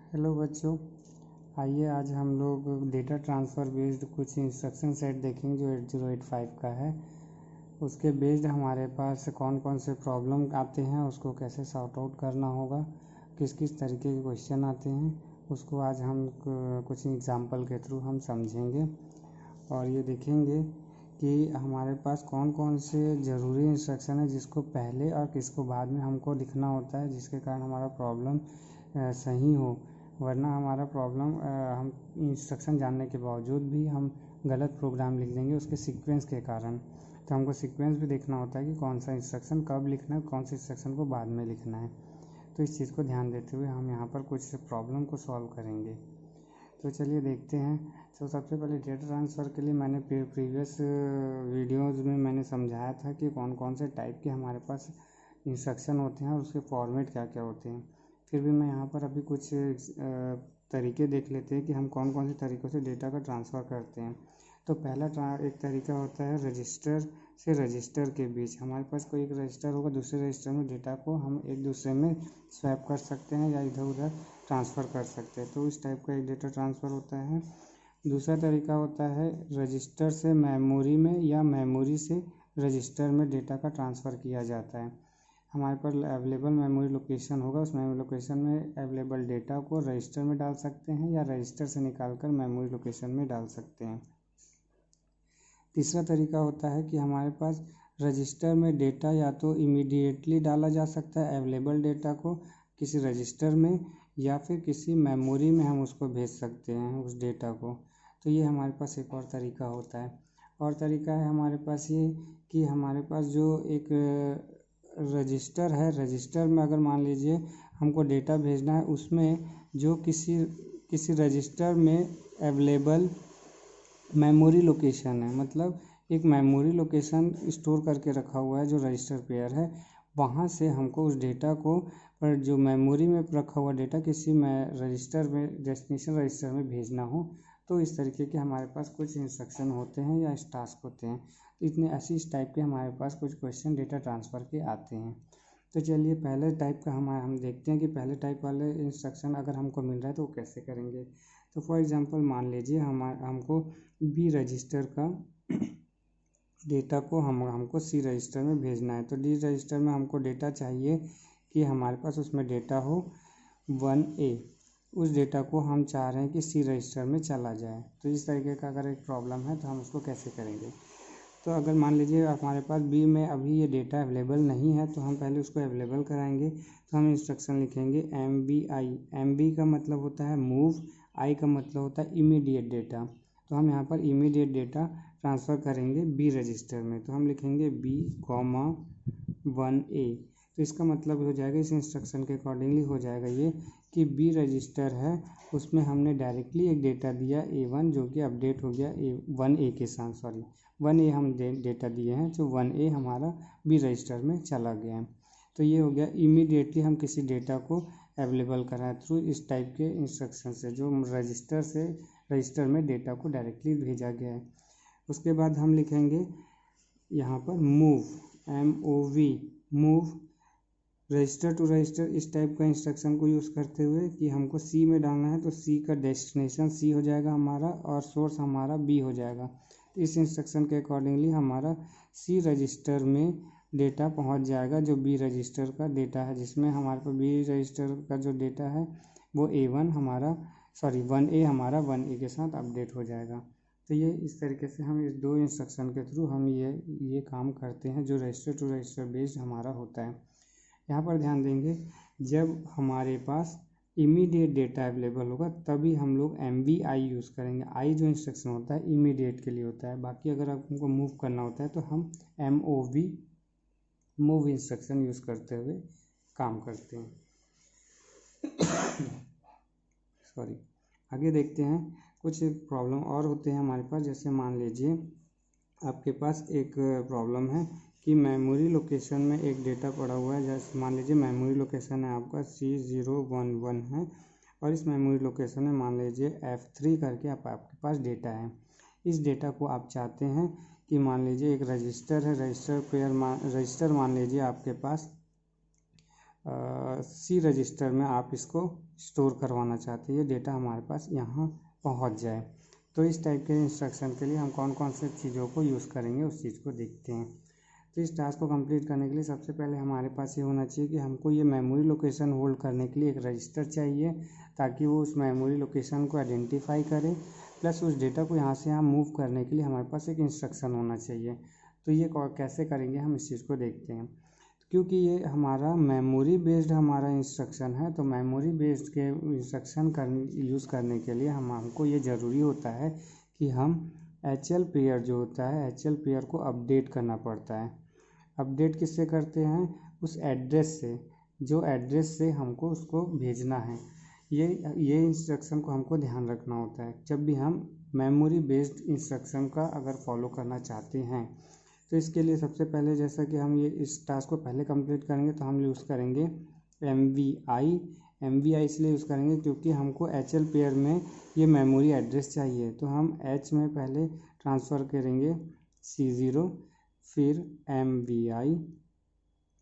Hello बच्चों, आइए आज हम लोग डेटा ट्रांसफ़र बेस्ड कुछ इंस्ट्रक्शन सेट देखेंगे जो 8085 का है। उसके बेस्ड हमारे पास कौन कौन से प्रॉब्लम आते हैं, उसको कैसे सॉर्ट आउट करना होगा, किस किस तरीके के क्वेश्चन आते हैं, उसको आज हम कुछ एग्जांपल के थ्रू हम समझेंगे और ये देखेंगे कि हमारे पास कौन कौन से ज़रूरी इंस्ट्रक्शन है जिसको पहले और किसको बाद में हमको लिखना होता है, जिसके कारण हमारा प्रॉब्लम सही हो। वरना हमारा प्रॉब्लम हम इंस्ट्रक्शन जानने के बावजूद भी हम गलत प्रोग्राम लिख देंगे उसके सीक्वेंस के कारण। तो हमको सीक्वेंस भी देखना होता है कि कौन सा इंस्ट्रक्शन कब लिखना है, कौन से इंस्ट्रक्शन को बाद में लिखना है। तो इस चीज़ को ध्यान देते हुए हम यहाँ पर कुछ प्रॉब्लम को सॉल्व करेंगे। तो चलिए देखते हैं। तो सबसे पहले डेटा ट्रांसफ़र के लिए मैंने प्रीवियस वीडियोज़ में मैंने समझाया था कि कौन कौन से टाइप के हमारे पास इंस्ट्रक्शन होते हैं और उसके फॉर्मेट क्या क्या होते हैं। फिर भी मैं यहाँ पर अभी कुछ तरीके देख लेते हैं कि हम कौन कौन से तरीक़ों से डेटा का ट्रांसफ़र करते हैं। तो पहला एक तरीका होता है रजिस्टर से रजिस्टर के बीच। हमारे पास कोई एक रजिस्टर होगा, दूसरे रजिस्टर में डेटा को हम एक दूसरे में स्वैप कर सकते हैं या इधर उधर ट्रांसफ़र कर सकते हैं। तो इस टाइप का एक डेटा ट्रांसफ़र होता है। दूसरा तरीका होता है रजिस्टर से मेमोरी में या मेमोरी से रजिस्टर में डेटा का ट्रांसफ़र किया जाता है। हमारे पास अवेलेबल मेमोरी लोकेशन होगा, उस मेमोरी लोकेशन में अवेलेबल डेटा को रजिस्टर में डाल सकते हैं या रजिस्टर से निकालकर मेमोरी लोकेशन में डाल सकते हैं। तीसरा तरीका होता है कि हमारे पास रजिस्टर में डेटा या तो इमीडिएटली डाला जा सकता है अवेलेबल डेटा को किसी रजिस्टर में, या फिर किसी मेमोरी में हम उसको भेज सकते हैं उस डेटा को। तो ये हमारे पास एक और तरीका होता है। और तरीका है हमारे पास ये कि हमारे पास जो एक रजिस्टर है, रजिस्टर में अगर मान लीजिए हमको डेटा भेजना है, उसमें जो किसी रजिस्टर में अवेलेबल मेमोरी लोकेशन है, मतलब एक मेमोरी लोकेशन स्टोर करके रखा हुआ है जो रजिस्टर पेयर है, वहाँ से हमको उस डेटा को पर जो मेमोरी में रखा हुआ डेटा किसी रजिस्टर में डेस्टिनेशन रजिस्टर में भेजना हो। तो इस तरीके के हमारे पास कुछ इंस्ट्रक्शन होते हैं या टास्क होते हैं। इतने ऐसी इस टाइप के हमारे पास कुछ क्वेश्चन डेटा ट्रांसफ़र के आते हैं। तो चलिए पहले टाइप का हम देखते हैं कि पहले टाइप वाले इंस्ट्रक्शन अगर हमको मिल रहा है तो वो कैसे करेंगे। तो फॉर एग्जांपल मान लीजिए हमको बी रजिस्टर का डेटा को हमको सी रजिस्टर में भेजना है। तो डी रजिस्टर में हमको डेटा चाहिए कि हमारे पास उसमें डेटा हो 1A। उस डेटा को हम चाह रहे हैं कि सी रजिस्टर में चला जाए। तो इस तरीके का अगर एक प्रॉब्लम है तो हम उसको कैसे करेंगे। तो अगर मान लीजिए हमारे पास बी में अभी ये डेटा अवेलेबल नहीं है तो हम पहले उसको अवेलेबल कराएंगे। तो हम इंस्ट्रक्शन लिखेंगे MBI। MB का मतलब होता है मूव, आई का मतलब होता है इमीडिएट डेटा। तो हम यहाँ पर इमीडिएट डेटा ट्रांसफ़र करेंगे बी रजिस्टर में। तो हम लिखेंगे B, 1A। तो इसका मतलब हो जाएगा, इस इंस्ट्रक्शन के अकॉर्डिंगली हो जाएगा ये कि बी रजिस्टर है, उसमें हमने डायरेक्टली एक डेटा दिया A1 जो कि अपडेट हो गया 1A के साथ, 1A हम डेटा दिए हैं जो 1A हमारा बी रजिस्टर में चला गया है। तो ये हो गया इमीडिएटली हम किसी डेटा को अवेलेबल कराएं थ्रू इस टाइप के इंस्ट्रक्शन से जो रजिस्टर में डेटा को डायरेक्टली भेजा गया है। उसके बाद हम लिखेंगे यहाँ पर move, MOV, move register to register. इस टाइप का इंस्ट्रक्शन को यूज़ करते हुए कि हमको सी में डालना है तो सी का डेस्टिनेशन सी हो जाएगा हमारा और सोर्स हमारा बी हो जाएगा। इस इंस्ट्रक्शन के अकॉर्डिंगली हमारा सी रजिस्टर में डेटा पहुंच जाएगा जो बी रजिस्टर का डेटा है, जिसमें हमारे पास बी रजिस्टर का जो डेटा है वो 1A हमारा 1A के साथ अपडेट हो जाएगा। तो ये इस तरीके से हम इस दो इंस्ट्रक्शन के थ्रू हम ये काम करते हैं जो रजिस्टर टू रजिस्टर बेस्ड हमारा होता है। यहाँ पर ध्यान देंगे, जब हमारे पास इमीडिएट डेटा अवेलेबल होगा तभी हम लोग MBI यूज़ करेंगे। आई जो इंस्ट्रक्शन होता है इमीडिएट के लिए होता है, बाकी अगर आपको मूव करना होता है तो हम MOV, मूव इंस्ट्रक्शन यूज़ करते हुए काम करते हैं। आगे देखते हैं कुछ प्रॉब्लम और होते हैं हमारे पास। जैसे मान लीजिए आपके पास एक प्रॉब्लम है कि मेमोरी लोकेशन में एक डेटा पड़ा हुआ है। जैसे मान लीजिए मेमोरी लोकेशन है आपका C011 है और इस मेमोरी लोकेशन में मान लीजिए F3 करके आपके पास डेटा है। इस डेटा को आप चाहते हैं कि मान लीजिए एक रजिस्टर है, रजिस्टर मान लीजिए आपके पास सी रजिस्टर में आप इसको स्टोर करवाना चाहते हैं, ये डेटा हमारे पास यहाँ पहुँच जाए। तो इस टाइप के इंस्ट्रक्शन के लिए हम कौन कौन से चीज़ों को यूज़ करेंगे उस चीज़ को देखते हैं। तो इस टास्क को कंप्लीट करने के लिए सबसे पहले हमारे पास ये होना चाहिए कि हमको ये मेमोरी लोकेशन होल्ड करने के लिए एक रजिस्टर चाहिए, ताकि वो उस मेमोरी लोकेशन को आइडेंटिफाई करे, प्लस उस डेटा को यहाँ से यहाँ मूव करने के लिए हमारे पास एक इंस्ट्रक्शन होना चाहिए। तो ये कैसे करेंगे हम इस चीज़ को देखते हैं। क्योंकि ये हमारा मेमोरी बेस्ड हमारा इंस्ट्रक्शन है, तो मेमोरी बेस्ड के इंस्ट्रक्शन यूज़ करने के लिए हमको ये ज़रूरी होता है कि हम HL पेयर जो होता है HL पेयर को अपडेट करना पड़ता है। अपडेट किससे करते हैं? उस एड्रेस से, जो एड्रेस से हमको उसको भेजना है। ये इंस्ट्रक्शन को हमको ध्यान रखना होता है जब भी हम मेमोरी बेस्ड इंस्ट्रक्शन का अगर फॉलो करना चाहते हैं। तो इसके लिए सबसे पहले, जैसा कि हम ये इस टास्क को पहले कंप्लीट करेंगे, तो हम यूज़ करेंगे MVI इसलिए यूज़ करेंगे क्योंकि हमको HL पेयर में ये मेमोरी एड्रेस चाहिए। तो हम H में पहले ट्रांसफ़र करेंगे C0, फिर MVI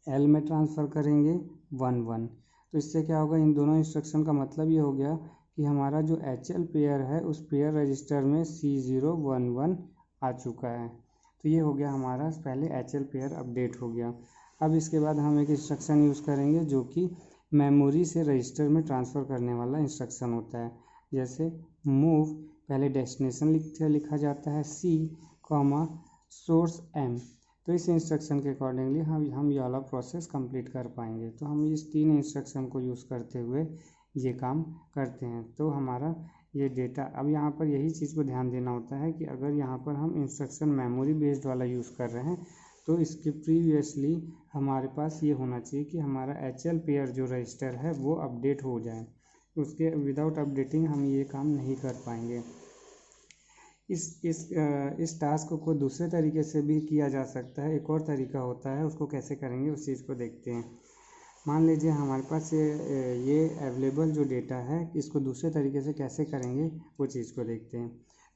L में ट्रांसफ़र करेंगे 11। तो इससे क्या होगा, इन दोनों इंस्ट्रक्शन का मतलब ये हो गया कि हमारा जो HL पेयर है उस पेयर रजिस्टर में C011 आ चुका है। तो ये हो गया हमारा पहले HL पेयर अपडेट हो गया। अब इसके बाद हम एक इंस्ट्रक्शन यूज़ करेंगे जो कि मेमोरी से रजिस्टर में ट्रांसफ़र करने वाला इंस्ट्रक्शन होता है। जैसे मूव, पहले डेस्टिनेशन लिखा जाता है C, सोर्स M। तो इस इंस्ट्रक्शन के अकॉर्डिंगली हम ये वाला प्रोसेस कंप्लीट कर पाएंगे। तो हम इस 3 इंस्ट्रक्शन को यूज़ करते हुए ये काम करते हैं। तो हमारा ये डेटा, अब यहाँ पर यही चीज़ को ध्यान देना होता है कि अगर यहाँ पर हम इंस्ट्रक्शन मेमोरी बेस्ड वाला यूज़ कर रहे हैं तो इसके प्रीवियसली हमारे पास ये होना चाहिए कि हमारा HL पेयर जो रजिस्टर है वो अपडेट हो जाए। उसके विदाउट अपडेटिंग हम ये काम नहीं कर पाएंगे। इस टास्क को दूसरे तरीके से भी किया जा सकता है। एक और तरीका होता है, उसको कैसे करेंगे उस चीज़ को देखते हैं। मान लीजिए हमारे पास ये अवेलेबल जो डेटा है, इसको दूसरे तरीके से कैसे करेंगे वो चीज़ को देखते हैं।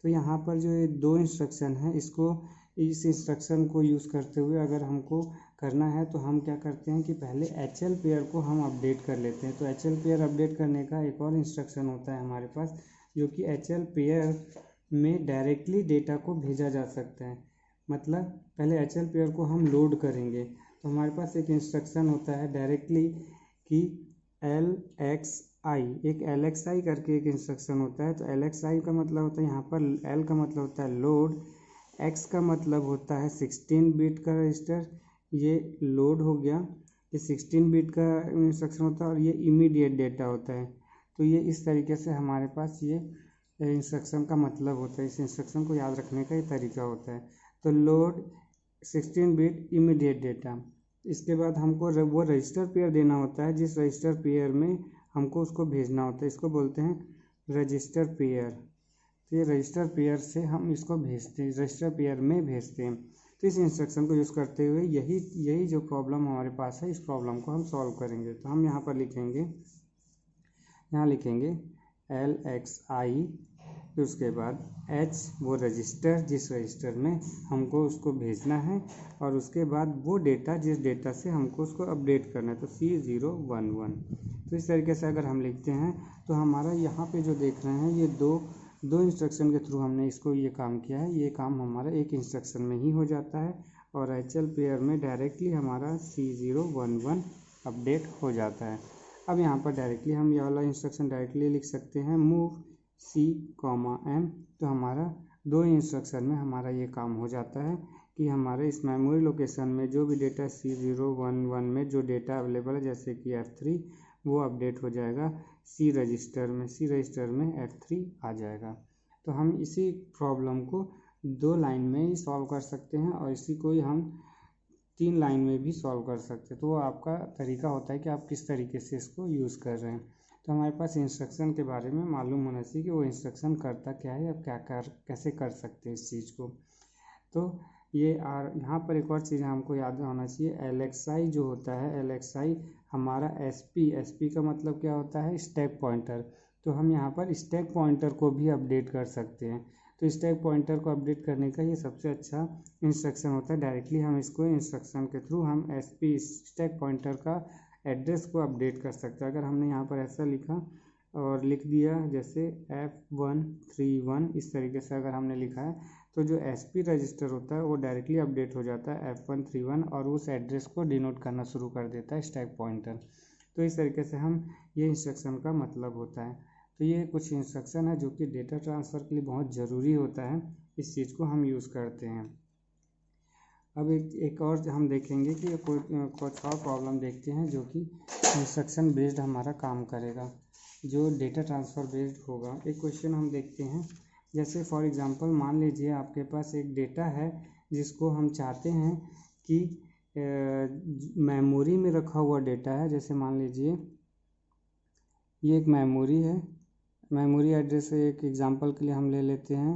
तो यहाँ पर जो ये 2 इंस्ट्रक्शन है, इस इंस्ट्रक्शन को यूज़ करते हुए अगर हमको करना है तो हम क्या करते हैं कि पहले HL पेयर को हम अपडेट कर लेते हैं। तो HL पेयर अपडेट करने का एक और इंस्ट्रक्शन होता है हमारे पास, जो कि HL पेयर में डायरेक्टली डेटा को भेजा जा सकता है। मतलब पहले HL पेयर को हम लोड करेंगे तो हमारे पास एक इंस्ट्रक्शन होता है डायरेक्टली कि LXI, एक LXI करके एक इंस्ट्रक्शन होता है। तो LXI का मतलब होता है, यहाँ पर L का मतलब होता है लोड, X का मतलब होता है 16 बिट का रजिस्टर, ये लोड हो गया, ये 16 बिट का इंस्ट्रक्शन होता है, और ये इमीडिएट डेटा होता है। तो ये इस तरीके से हमारे पास ये इंस्ट्रक्शन का मतलब होता है। इस इंस्ट्रक्शन को याद रखने का ये तरीका होता है। तो लोड 16 बिट इमीडिएट डेटा। इसके बाद हमको वो रजिस्टर पेयर देना होता है जिस रजिस्टर पेयर में हमको उसको भेजना होता है, इसको बोलते हैं रजिस्टर पेयर। तो ये रजिस्टर पेयर से हम इसको भेजते हैं, रजिस्टर पेयर में भेजते हैं। तो इस इंस्ट्रक्शन को यूज़ करते हुए यही जो प्रॉब्लम हमारे पास है, इस प्रॉब्लम को हम सॉल्व करेंगे। तो हम यहाँ पर लिखेंगे, यहाँ लिखेंगे LXI, फिर उसके बाद H, वो रजिस्टर जिस रजिस्टर में हमको उसको भेजना है, और उसके बाद वो डेटा जिस डेटा से हमको उसको अपडेट करना है, तो C011। तो इस तरीके से अगर हम लिखते हैं तो हमारा यहाँ पे जो देख रहे हैं ये दो इंस्ट्रक्शन के थ्रू हमने इसको ये काम किया है। ये काम हमारा एक इंस्ट्रक्शन में ही हो जाता है और HL पेयर में डायरेक्टली हमारा C011 अपडेट हो जाता है। अब यहाँ पर डायरेक्टली हम ये वाला इंस्ट्रक्शन डायरेक्टली लिख सकते हैं, मूव C, M। तो हमारा 2 इंस्ट्रक्शन में हमारा ये काम हो जाता है कि हमारे इस मेमोरी लोकेशन में जो भी डेटा C011 में जो डेटा अवेलेबल है, जैसे कि F3, वो अपडेट हो जाएगा C रजिस्टर में F3 आ जाएगा। तो हम इसी प्रॉब्लम को 2 लाइन में ही सॉल्व कर सकते हैं और इसी को ही हम 3 लाइन में भी सॉल्व कर सकते हैं। तो वो आपका तरीका होता है कि आप किस तरीके से इसको यूज़ कर रहे हैं। तो हमारे पास इंस्ट्रक्शन के बारे में मालूम होना चाहिए कि वो इंस्ट्रक्शन करता क्या है, या कैसे कर सकते हैं इस चीज़ को। तो ये यहाँ पर एक और चीज़ हमको याद होना चाहिए, LXI जो होता है, LXI हमारा SP का मतलब क्या होता है, स्टैक पॉइंटर। तो हम यहाँ पर स्टैक पॉइंटर को भी अपडेट कर सकते हैं। तो स्टैक पॉइंटर को अपडेट करने का ये सबसे अच्छा इंस्ट्रक्शन होता है। डायरेक्टली हम इसको इंस्ट्रक्शन के थ्रू हम SP स्टैक पॉइंटर का एड्रेस को अपडेट कर सकता है। अगर हमने यहाँ पर ऐसा लिखा और लिख दिया जैसे F131 इस तरीके से अगर हमने लिखा है तो जो SP रजिस्टर होता है वो डायरेक्टली अपडेट हो जाता है F131 और उस एड्रेस को डिनोट करना शुरू कर देता है स्टैक पॉइंटर। तो इस तरीके से हम ये इंस्ट्रक्शन का मतलब होता है। तो ये कुछ इंस्ट्रक्शन है जो कि डेटा ट्रांसफ़र के लिए बहुत ज़रूरी होता है, इस चीज़ को हम यूज़ करते हैं। अब एक और हम देखेंगे कि कुछ और प्रॉब्लम देखते हैं जो कि इंस्ट्रक्शन बेस्ड हमारा काम करेगा, जो डेटा ट्रांसफ़र बेस्ड होगा। एक क्वेश्चन हम देखते हैं, जैसे फॉर एग्जांपल मान लीजिए आपके पास एक डेटा है जिसको हम चाहते हैं कि मेमोरी में रखा हुआ डेटा है। जैसे मान लीजिए ये एक मेमोरी है, मेमोरी एड्रेस एक एग्जांपल के लिए हम ले लेते हैं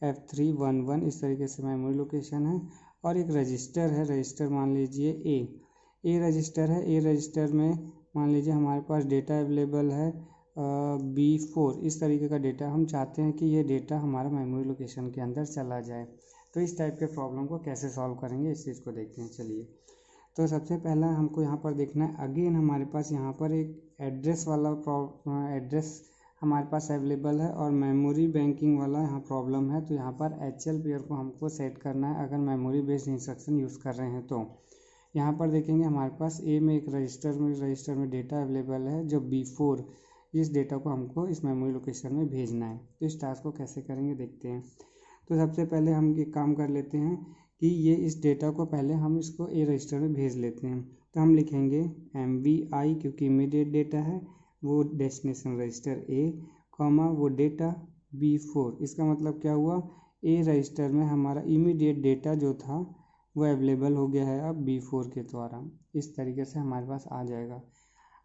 F311 इस तरीके से मेमोरी लोकेशन है। और एक रजिस्टर है, रजिस्टर मान लीजिए ए रजिस्टर है। ए रजिस्टर में मान लीजिए हमारे पास डेटा अवेलेबल है B4 इस तरीके का डेटा। हम चाहते हैं कि ये डेटा हमारा मेमोरी लोकेशन के अंदर चला जाए। तो इस टाइप के प्रॉब्लम को कैसे सॉल्व करेंगे इस चीज़ को देखते हैं। चलिए, तो सबसे पहला हमको यहाँ पर देखना है, अगेन हमारे पास यहाँ पर एक एड्रेस वाला एड्रेस हमारे पास अवेलेबल है और मेमोरी बैंकिंग वाला यहाँ प्रॉब्लम है। तो यहाँ पर HL पेयर को हमको सेट करना है अगर मेमोरी बेस्ड इंस्ट्रक्शन यूज़ कर रहे हैं। तो यहाँ पर देखेंगे हमारे पास ए में एक रजिस्टर में डेटा अवेलेबल है जो B4, इस डेटा को हमको इस मेमोरी लोकेशन में भेजना है। तो इस टास्क को कैसे करेंगे देखते हैं। तो सबसे पहले हम एक काम कर लेते हैं कि ये इस डेटा को पहले हम इसको ए रजिस्टर में भेज लेते हैं। तो हम लिखेंगे MVI क्योंकि इमीडिएट डेटा है, वो डेस्टिनेशन रजिस्टर A, वो डेटा B4। इसका मतलब क्या हुआ, ए रजिस्टर में हमारा इमीडिएट डेटा जो था वो अवेलेबल हो गया है अब B4 के द्वारा। इस तरीके से हमारे पास आ जाएगा।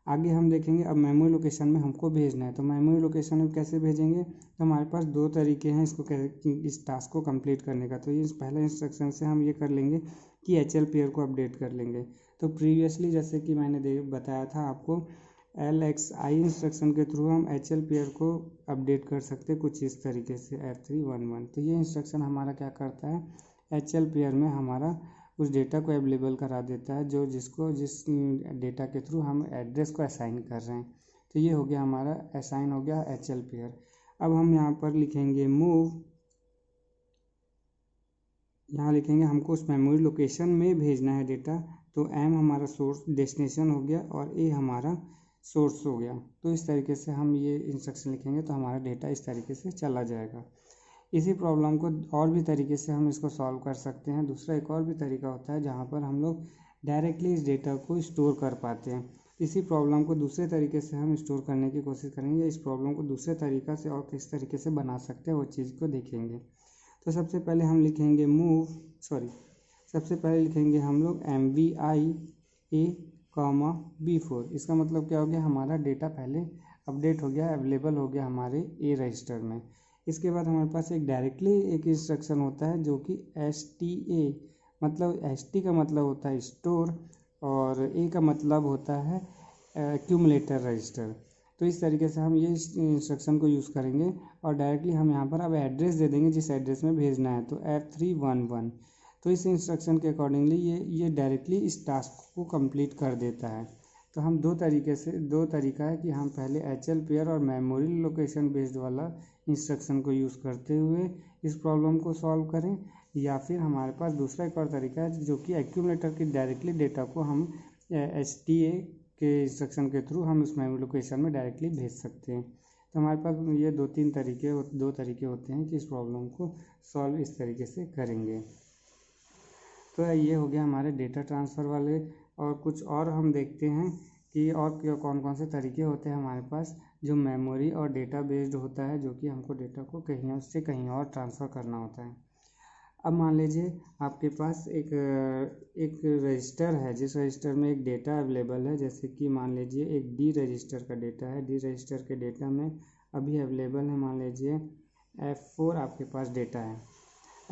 आगे हम देखेंगे अब मेमोरी लोकेशन में हमको भेजना है। तो मेमोरी लोकेशन में कैसे भेजेंगे, तो हमारे पास दो तरीके हैं इसको इस टास्क को कंप्लीट करने का। तो ये पहले इंस्ट्रक्शन से हम ये कर लेंगे कि HL पेयर को अपडेट कर लेंगे। तो प्रीवियसली जैसे कि मैंने बताया था आपको, LXI इंस्ट्रक्शन के थ्रू हम HL पेयर को अपडेट कर सकते कुछ इस तरीके से F311। तो ये इंस्ट्रक्शन हमारा क्या करता है, HL पेयर में हमारा उस डेटा को अवेलेबल करा देता है जिस डेटा के थ्रू हम एड्रेस को असाइन कर रहे हैं। तो ये हो गया हमारा असाइन हो गया HL पेयर। अब हम यहाँ पर लिखेंगे मूव, यहाँ लिखेंगे हमको उस मेमोरी लोकेशन में भेजना है डेटा। तो M हमारा सोर्स डेस्टिनेशन हो गया और A हमारा सोर्स हो गया। तो इस तरीके से हम ये इंस्ट्रक्शन लिखेंगे तो हमारा डेटा इस तरीके से चला जाएगा। इसी प्रॉब्लम को और भी तरीके से हम इसको सॉल्व कर सकते हैं। दूसरा एक और भी तरीका होता है जहाँ पर हम लोग डायरेक्टली इस डेटा को स्टोर कर पाते हैं। इसी प्रॉब्लम को दूसरे तरीके से हम स्टोर करने की कोशिश करेंगे। इस प्रॉब्लम को दूसरे तरीक़ा से और किस तरीके से बना सकते हैं वो चीज़ को देखेंगे। तो सबसे पहले हम लिखेंगे सबसे पहले लिखेंगे हम लोग MVI A, B4। इसका मतलब क्या हो गया, हमारा डेटा पहले अपडेट हो गया, अवेलेबल हो गया हमारे ए रजिस्टर में। इसके बाद हमारे पास एक डायरेक्टली एक इंस्ट्रक्शन होता है जो कि STA, मतलब ST का मतलब होता है स्टोर और A का मतलब होता है एक्यूमुलेटर रजिस्टर। तो इस तरीके से हम ये इंस्ट्रक्शन को यूज़ करेंगे और डायरेक्टली हम यहाँ पर अब एड्रेस दे देंगे जिस एड्रेस में भेजना है, तो F311। तो इस इंस्ट्रक्शन के अकॉर्डिंगली ये डायरेक्टली इस टास्क को कंप्लीट कर देता है। तो हम दो तरीका है कि हम पहले HL पेयर और मेमोरी लोकेशन बेस्ड वाला इंस्ट्रक्शन को यूज़ करते हुए इस प्रॉब्लम को सॉल्व करें, या फिर हमारे पास दूसरा एक और तरीका है जो कि एक्यूमुलेटर की डायरेक्टली डेटा को हम STA के इंस्ट्रक्शन के थ्रू हम उस मेमोरी लोकेशन में डायरेक्टली भेज सकते हैं। तो हमारे पास ये दो तरीके होते हैं कि इस प्रॉब्लम को सॉल्व इस तरीके से करेंगे। तो ये हो गया हमारे डेटा ट्रांसफ़र वाले। और कुछ और हम देखते हैं कि और कौन कौन से तरीके होते हैं हमारे पास जो मेमोरी और डेटा बेस्ड होता है, जो कि हमको डेटा को कहीं से कहीं और ट्रांसफ़र करना होता है। अब मान लीजिए आपके पास एक रजिस्टर है जिस रजिस्टर में एक डेटा अवेलेबल है, जैसे कि मान लीजिए एक D रजिस्टर का डेटा है। D रजिस्टर के डेटा में अभी अवेलेबल है मान लीजिए F4 आपके पास डेटा है।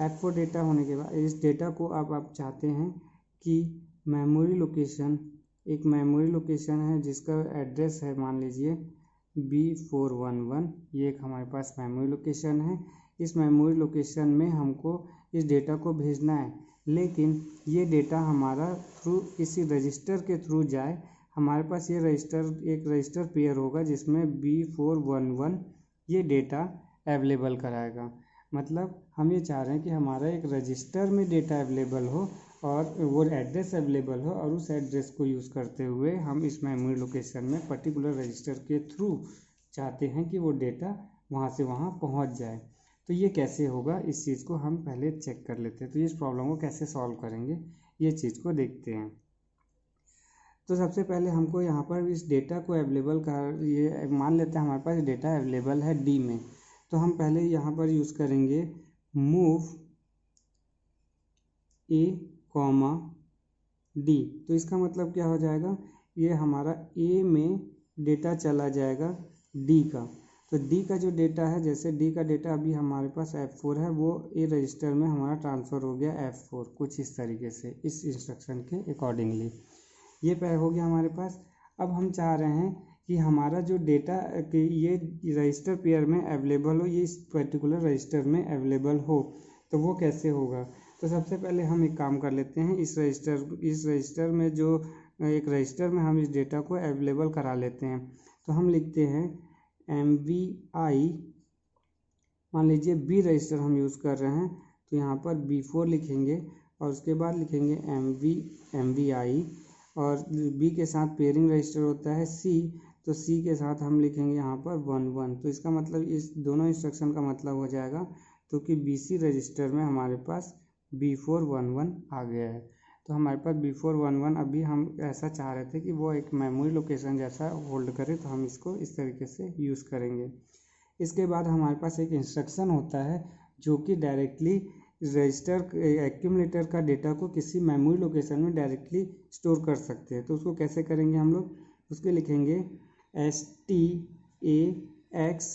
F4 डेटा होने के बाद इस डेटा को आप चाहते हैं कि एक मेमोरी लोकेशन है जिसका एड्रेस है मान लीजिए B411। ये एक हमारे पास मेमोरी लोकेशन है। इस मेमोरी लोकेशन में हमको इस डेटा को भेजना है, लेकिन ये डेटा हमारा थ्रू किसी रजिस्टर के थ्रू जाए हमारे पास ये एक रजिस्टर पेयर होगा जिसमें B411 ये डेटा अवेलेबल कराएगा। मतलब हम ये चाह रहे हैं कि हमारा एक रजिस्टर में डेटा अवेलेबल हो और वो एड्रेस अवेलेबल हो, और उस एड्रेस को यूज़ करते हुए हम इस मेमोरी लोकेशन में पर्टिकुलर रजिस्टर के थ्रू चाहते हैं कि वो डेटा वहाँ से वहाँ पहुँच जाए। तो ये कैसे होगा, इस चीज़ को हम पहले चेक कर लेते हैं। तो इस प्रॉब्लम को कैसे सॉल्व करेंगे ये चीज़ को देखते हैं। तो सबसे पहले हमको यहाँ पर इस डेटा को अवेलेबल कर, ये मान लेते हैं हमारे पास डेटा अवेलेबल है डी में। तो हम पहले यहाँ पर यूज़ करेंगे मूव ए कॉमा डी। तो इसका मतलब क्या हो जाएगा, ये हमारा ए में डेटा चला जाएगा डी का। तो डी का जो डेटा है, जैसे डी का डेटा अभी हमारे पास F4 है, वो ए रजिस्टर में हमारा ट्रांसफ़र हो गया F4, कुछ इस तरीके से, इस इंस्ट्रक्शन के अकॉर्डिंगली। ये हो गया हमारे पास। अब हम चाह रहे हैं कि हमारा जो डेटा कि ये रजिस्टर पेयर में अवेलेबल हो, ये इस पर्टिकुलर रजिस्टर में अवेलेबल हो। तो वो कैसे होगा, तो सबसे पहले हम एक काम कर लेते हैं, इस रजिस्टर में जो एक रजिस्टर में हम इस डेटा को अवेलेबल करा लेते हैं। तो हम लिखते हैं MVI, मान लीजिए बी रजिस्टर हम यूज़ कर रहे हैं, तो यहाँ पर B4 लिखेंगे और उसके बाद लिखेंगे MVI, और बी के साथ पेयरिंग रजिस्टर होता है C, तो C के साथ हम लिखेंगे यहाँ पर 11। तो इसका मतलब इस दोनों इंस्ट्रक्शन का मतलब हो जाएगा, तो कि BC रजिस्टर में हमारे पास B411 आ गया है। तो हमारे पास B411 अभी हम ऐसा चाह रहे थे कि वो एक मेमोरी लोकेशन जैसा होल्ड करे, तो हम इसको इस तरीके से यूज़ करेंगे। इसके बाद हमारे पास एक इंस्ट्रक्शन होता है जो कि डायरेक्टली रजिस्टर एक्यूमुलेटर का डेटा को किसी मेमोरी लोकेशन में डायरेक्टली स्टोर कर सकते हैं। तो उसको कैसे करेंगे हम लोग, उसके लिखेंगे STAX,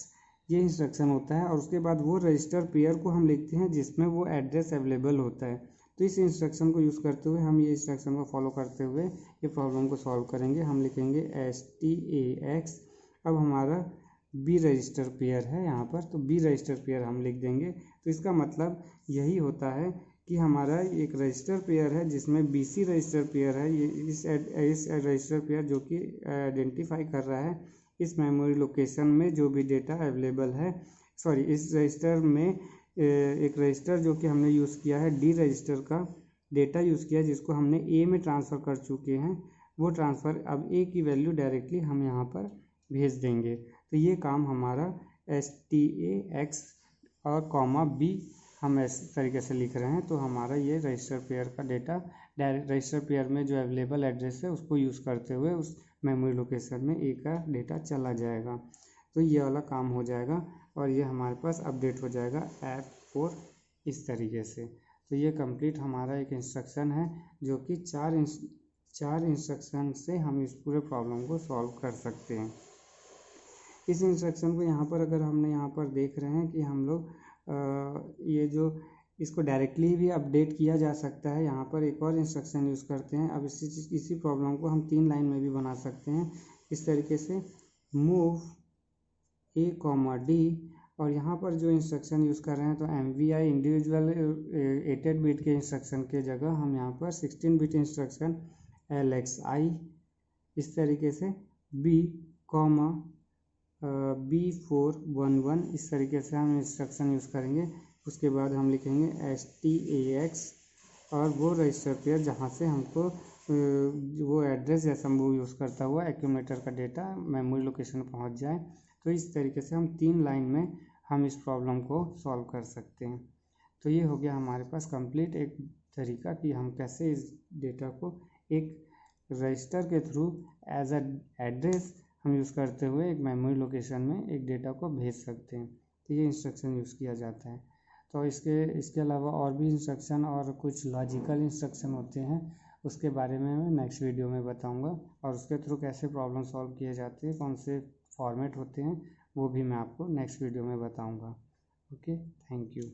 ये इंस्ट्रक्शन होता है, और उसके बाद वो रजिस्टर पेयर को हम लिखते हैं जिसमें वो एड्रेस अवेलेबल होता है। तो इस इंस्ट्रक्शन को यूज़ करते हुए, हम ये इंस्ट्रक्शन को फॉलो करते हुए ये प्रॉब्लम को सॉल्व करेंगे। हम लिखेंगे STAX। अब हमारा बी रजिस्टर पेयर है यहाँ पर, तो बी रजिस्टर पेयर हम लिख देंगे। तो इसका मतलब यही होता है कि हमारा एक रजिस्टर पेयर है जिसमें BC रजिस्टर पेयर है, ये इस रजिस्टर पेयर जो कि आइडेंटिफाई कर रहा है इस मेमोरी लोकेशन में जो भी डेटा अवेलेबल है, सॉरी इस रजिस्टर में एक रजिस्टर जो कि हमने यूज़ किया है डी रजिस्टर का डेटा यूज़ किया, जिसको हमने ए में ट्रांसफ़र कर चुके हैं, वो ट्रांसफ़र अब ए की वैल्यू डायरेक्टली हम यहाँ पर भेज देंगे। तो ये काम हमारा STAX और कॉमा B हम इस तरीके से लिख रहे हैं। तो हमारा ये रजिस्टर पेयर का डेटा डायरेक्ट रजिस्टर पेयर में जो अवेलेबल एड्रेस है उसको यूज़ करते हुए उस मेमोरी लोकेशन में ए का डेटा चला जाएगा। तो ये वाला काम हो जाएगा और ये हमारे पास अपडेट हो जाएगा F4 इस तरीके से। तो ये कंप्लीट हमारा एक इंस्ट्रक्शन है जो कि चार इंस्ट्रक्शन से हम इस पूरे प्रॉब्लम को सॉल्व कर सकते हैं। इस इंस्ट्रक्शन को यहाँ पर अगर हमने यहाँ पर देख रहे हैं कि हम लोग ये जो इसको डायरेक्टली भी अपडेट किया जा सकता है। यहाँ पर एक और इंस्ट्रक्शन यूज़ करते हैं। अब इसी प्रॉब्लम को हम 3 लाइन में भी बना सकते हैं इस तरीके से, मूव A, D, और यहाँ पर जो इंस्ट्रक्शन यूज़ कर रहे हैं तो MVI इंडिविजुअल 8 बिट के इंस्ट्रक्शन के जगह हम यहाँ पर 16 बिट इंस्ट्रक्शन LXI इस तरीके से B, B411 इस तरीके से हम इंस्ट्रक्शन यूज़ करेंगे। उसके बाद हम लिखेंगे STAX और वो रजिस्टर पेयर जहाँ से हमको वो एड्रेस जैसा वो यूज़ करता हुआ एक्यूमुलेटर का डेटा मेमोरी लोकेशन पहुँच जाए। तो इस तरीके से हम 3 लाइन में हम इस प्रॉब्लम को सॉल्व कर सकते हैं। तो ये हो गया हमारे पास कंप्लीट एक तरीका कि हम कैसे इस डेटा को एक रजिस्टर के थ्रू एज अ एड्रेस हम यूज़ करते हुए एक मेमोरी लोकेशन में एक डेटा को भेज सकते हैं। तो ये इंस्ट्रक्शन यूज़ किया जाता है। तो इसके अलावा और भी इंस्ट्रक्शन और कुछ लॉजिकल इंस्ट्रक्शन होते हैं, उसके बारे में मैं नेक्स्ट वीडियो में बताऊंगा, और उसके थ्रू कैसे प्रॉब्लम सॉल्व किए जाते हैं, कौन से फॉर्मेट होते हैं, वो भी मैं आपको नेक्स्ट वीडियो में बताऊंगा। Okay, thank you.